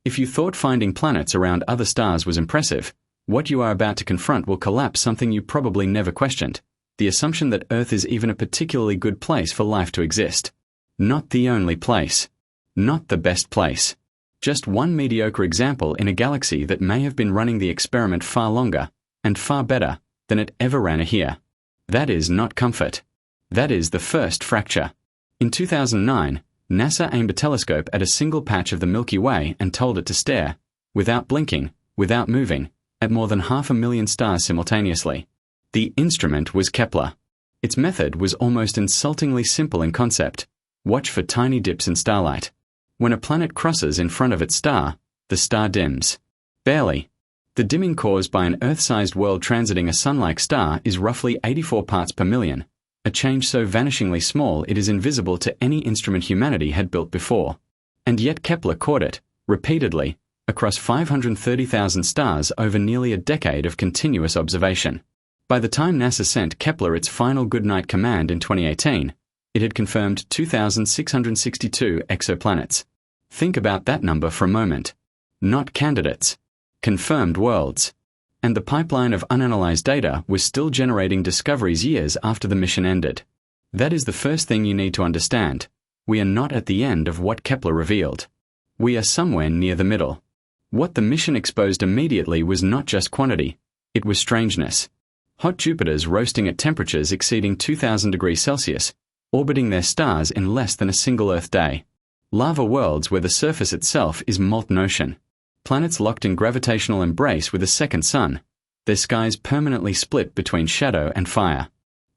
If you thought finding planets around other stars was impressive, what you are about to confront will collapse something you probably never questioned: the assumption that Earth is even a particularly good place for life to exist. Not the only place. Not the best place. Just one mediocre example in a galaxy that may have been running the experiment far longer, and far better, than it ever ran here. That is not comfort. That is the first fracture. In 2009, NASA aimed a telescope at a single patch of the Milky Way and told it to stare, without blinking, without moving, at more than 500,000 stars simultaneously. The instrument was Kepler. Its method was almost insultingly simple in concept. Watch for tiny dips in starlight. When a planet crosses in front of its star, the star dims. Barely. The dimming caused by an Earth-sized world transiting a Sun-like star is roughly 84 parts per million, a change so vanishingly small it is invisible to any instrument humanity had built before. And yet Kepler caught it, repeatedly, across 530,000 stars over nearly a decade of continuous observation. By the time NASA sent Kepler its final goodnight command in 2018, it had confirmed 2,662 exoplanets. Think about that number for a moment. Not candidates. Confirmed worlds. And the pipeline of unanalyzed data was still generating discoveries years after the mission ended. That is the first thing you need to understand. We are not at the end of what Kepler revealed. We are somewhere near the middle. What the mission exposed immediately was not just quantity, it was strangeness. Hot Jupiters roasting at temperatures exceeding 2,000 degrees Celsius, orbiting their stars in less than a single Earth day. Lava worlds where the surface itself is molten ocean. Planets locked in gravitational embrace with a second sun, their skies permanently split between shadow and fire.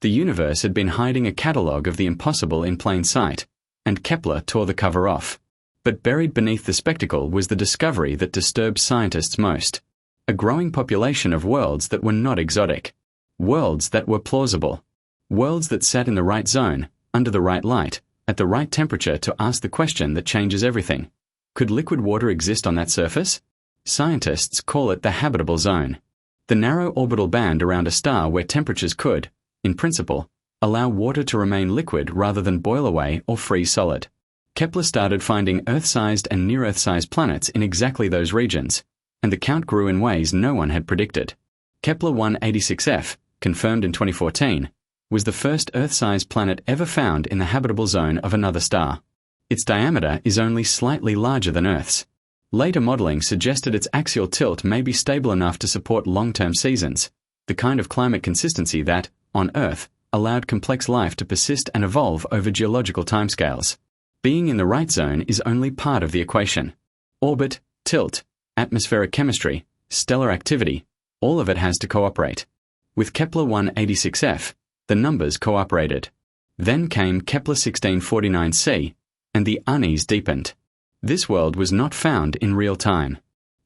The universe had been hiding a catalogue of the impossible in plain sight, and Kepler tore the cover off. But buried beneath the spectacle was the discovery that disturbed scientists most: a growing population of worlds that were not exotic. Worlds that were plausible. Worlds that sat in the right zone, under the right light, at the right temperature to ask the question that changes everything. Could liquid water exist on that surface? Scientists call it the habitable zone. The narrow orbital band around a star where temperatures could, in principle, allow water to remain liquid rather than boil away or freeze solid. Kepler started finding Earth-sized and near-Earth-sized planets in exactly those regions, and the count grew in ways no one had predicted. Kepler 186f, confirmed in 2014, was the first Earth-sized planet ever found in the habitable zone of another star. Its diameter is only slightly larger than Earth's. Later modeling suggested its axial tilt may be stable enough to support long-term seasons, the kind of climate consistency that, on Earth, allowed complex life to persist and evolve over geological timescales. Being in the right zone is only part of the equation. Orbit, tilt, atmospheric chemistry, stellar activity, all of it has to cooperate. With Kepler 186f, the numbers cooperated. Then came Kepler 1649c, and the unease deepened. This world was not found in real time.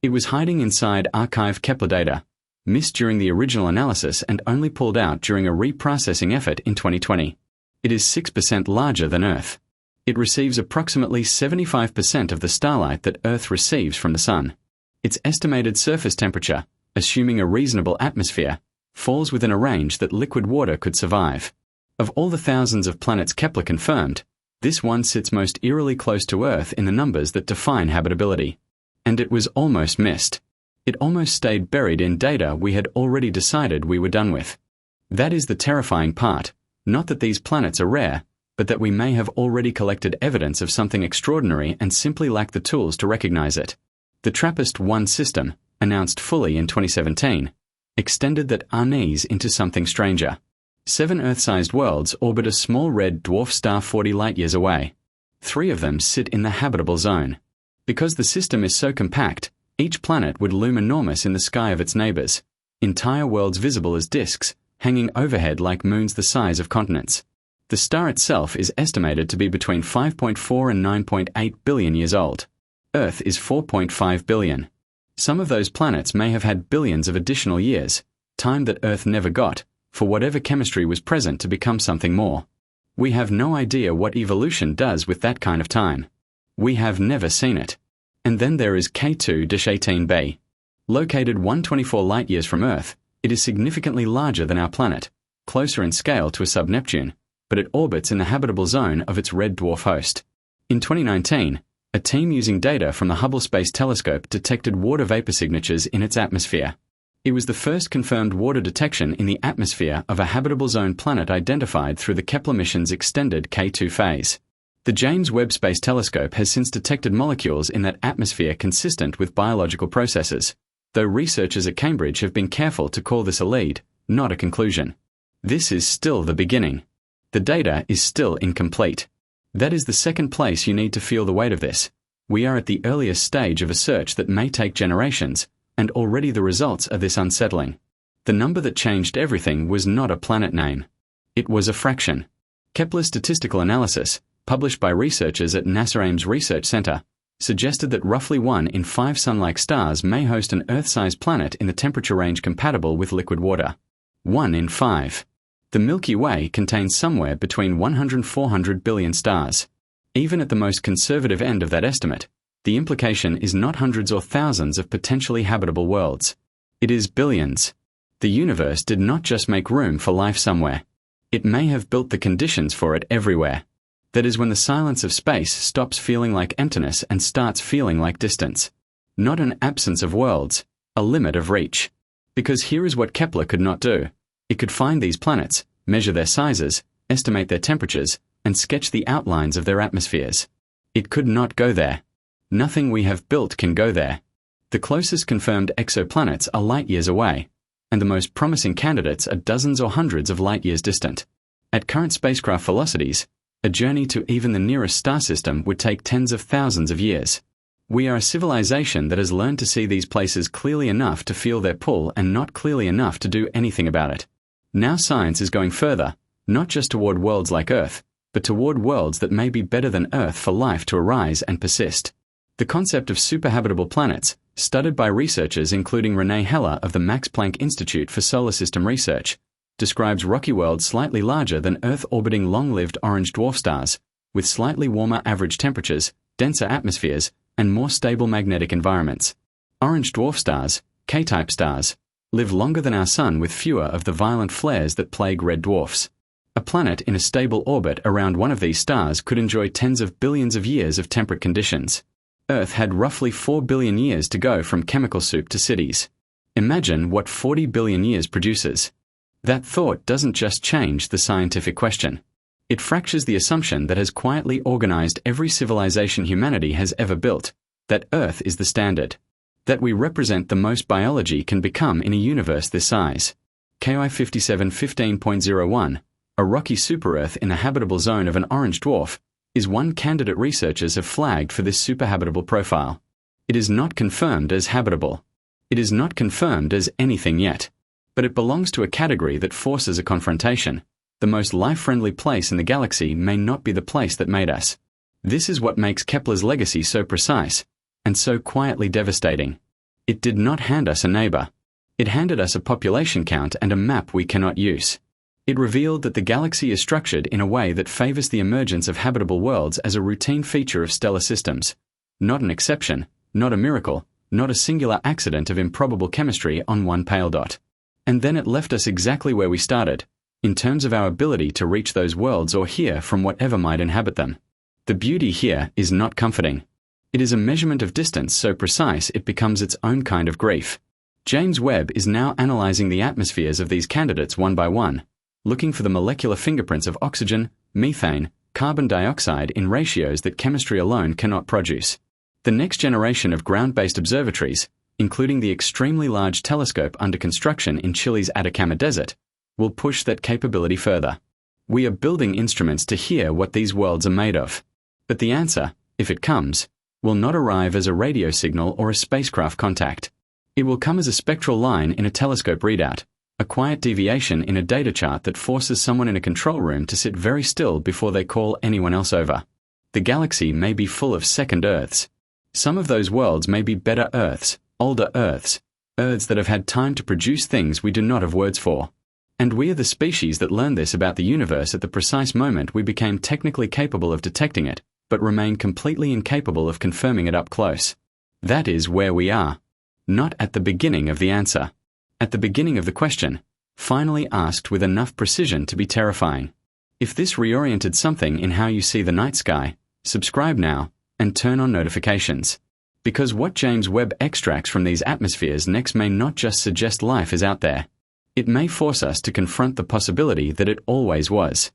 It was hiding inside archived Kepler data, missed during the original analysis and only pulled out during a reprocessing effort in 2020. It is 6% larger than Earth. It receives approximately 75% of the starlight that Earth receives from the Sun. Its estimated surface temperature, assuming a reasonable atmosphere, falls within a range that liquid water could survive. Of all the thousands of planets Kepler confirmed, this one sits most eerily close to Earth in the numbers that define habitability. And it was almost missed. It almost stayed buried in data we had already decided we were done with. That is the terrifying part, not that these planets are rare, but that we may have already collected evidence of something extraordinary and simply lack the tools to recognize it. The TRAPPIST-1 system, announced fully in 2017, extended that unease into something stranger. 7 Earth-sized worlds orbit a small red dwarf star 40 light-years away. 3 of them sit in the habitable zone. Because the system is so compact, each planet would loom enormous in the sky of its neighbors, entire worlds visible as disks, hanging overhead like moons the size of continents. The star itself is estimated to be between 5.4 and 9.8 billion years old. Earth is 4.5 billion. Some of those planets may have had billions of additional years, time that Earth never got, for whatever chemistry was present to become something more. We have no idea what evolution does with that kind of time. We have never seen it. And then there is K2-18b. Located 124 light-years from Earth, it is significantly larger than our planet, closer in scale to a sub-Neptune, but it orbits in the habitable zone of its red dwarf host. In 2019, A team using data from the Hubble Space Telescope detected water vapor signatures in its atmosphere. It was the first confirmed water detection in the atmosphere of a habitable zone planet identified through the Kepler mission's extended K2 phase. The James Webb Space Telescope has since detected molecules in that atmosphere consistent with biological processes, though researchers at Cambridge have been careful to call this a lead, not a conclusion. This is still the beginning. The data is still incomplete. That is the second place you need to feel the weight of this. We are at the earliest stage of a search that may take generations, and already the results are this unsettling. The number that changed everything was not a planet name. It was a fraction. Kepler's statistical analysis, published by researchers at NASA Ames Research Center, suggested that roughly 1 in 5 Sun-like stars may host an Earth-sized planet in the temperature range compatible with liquid water. 1 in 5. The Milky Way contains somewhere between 100 and 400 billion stars. Even at the most conservative end of that estimate, the implication is not hundreds or thousands of potentially habitable worlds. It is billions. The universe did not just make room for life somewhere. It may have built the conditions for it everywhere. That is when the silence of space stops feeling like emptiness and starts feeling like distance. Not an absence of worlds, a limit of reach. Because here is what Kepler could not do. It could find these planets, measure their sizes, estimate their temperatures, and sketch the outlines of their atmospheres. It could not go there. Nothing we have built can go there. The closest confirmed exoplanets are light years away, and the most promising candidates are dozens or hundreds of light years distant. At current spacecraft velocities, a journey to even the nearest star system would take tens of thousands of years. We are a civilization that has learned to see these places clearly enough to feel their pull and not clearly enough to do anything about it. Now science is going further, not just toward worlds like Earth, but toward worlds that may be better than Earth for life to arise and persist. The concept of superhabitable planets, studied by researchers including Renee Heller of the Max Planck Institute for Solar System Research, describes rocky worlds slightly larger than Earth-orbiting long-lived orange dwarf stars, with slightly warmer average temperatures, denser atmospheres, and more stable magnetic environments. Orange dwarf stars, K-type stars, live longer than our Sun with fewer of the violent flares that plague red dwarfs. A planet in a stable orbit around one of these stars could enjoy tens of billions of years of temperate conditions. Earth had roughly 4 billion years to go from chemical soup to cities. Imagine what 40 billion years produces. That thought doesn't just change the scientific question. It fractures the assumption that has quietly organized every civilization humanity has ever built, that Earth is the standard. That we represent the most biology can become in a universe this size. KI 5715.01, a rocky super-Earth in the habitable zone of an orange dwarf, is one candidate researchers have flagged for this superhabitable profile. It is not confirmed as habitable. It is not confirmed as anything yet. But it belongs to a category that forces a confrontation. The most life-friendly place in the galaxy may not be the place that made us. This is what makes Kepler's legacy so precise, and so quietly devastating. It did not hand us a neighbor. It handed us a population count and a map we cannot use. It revealed that the galaxy is structured in a way that favors the emergence of habitable worlds as a routine feature of stellar systems. Not an exception, not a miracle, not a singular accident of improbable chemistry on one pale dot. And then it left us exactly where we started, in terms of our ability to reach those worlds or hear from whatever might inhabit them. The beauty here is not comforting. It is a measurement of distance so precise it becomes its own kind of grief. James Webb is now analyzing the atmospheres of these candidates one by one, looking for the molecular fingerprints of oxygen, methane, carbon dioxide in ratios that chemistry alone cannot produce. The next generation of ground-based observatories, including the extremely large telescope under construction in Chile's Atacama Desert, will push that capability further. We are building instruments to hear what these worlds are made of. But the answer, if it comes, will not arrive as a radio signal or a spacecraft contact. It will come as a spectral line in a telescope readout, a quiet deviation in a data chart that forces someone in a control room to sit very still before they call anyone else over. The galaxy may be full of second Earths. Some of those worlds may be better Earths, older Earths, Earths that have had time to produce things we do not have words for. And we are the species that learned this about the universe at the precise moment we became technically capable of detecting it, but remain completely incapable of confirming it up close. That is where we are. Not at the beginning of the answer. At the beginning of the question, finally asked with enough precision to be terrifying. If this reoriented something in how you see the night sky, subscribe now, and and turn on notifications. Because what James Webb extracts from these atmospheres next may not just suggest life is out there. It may force us to confront the possibility that it always was.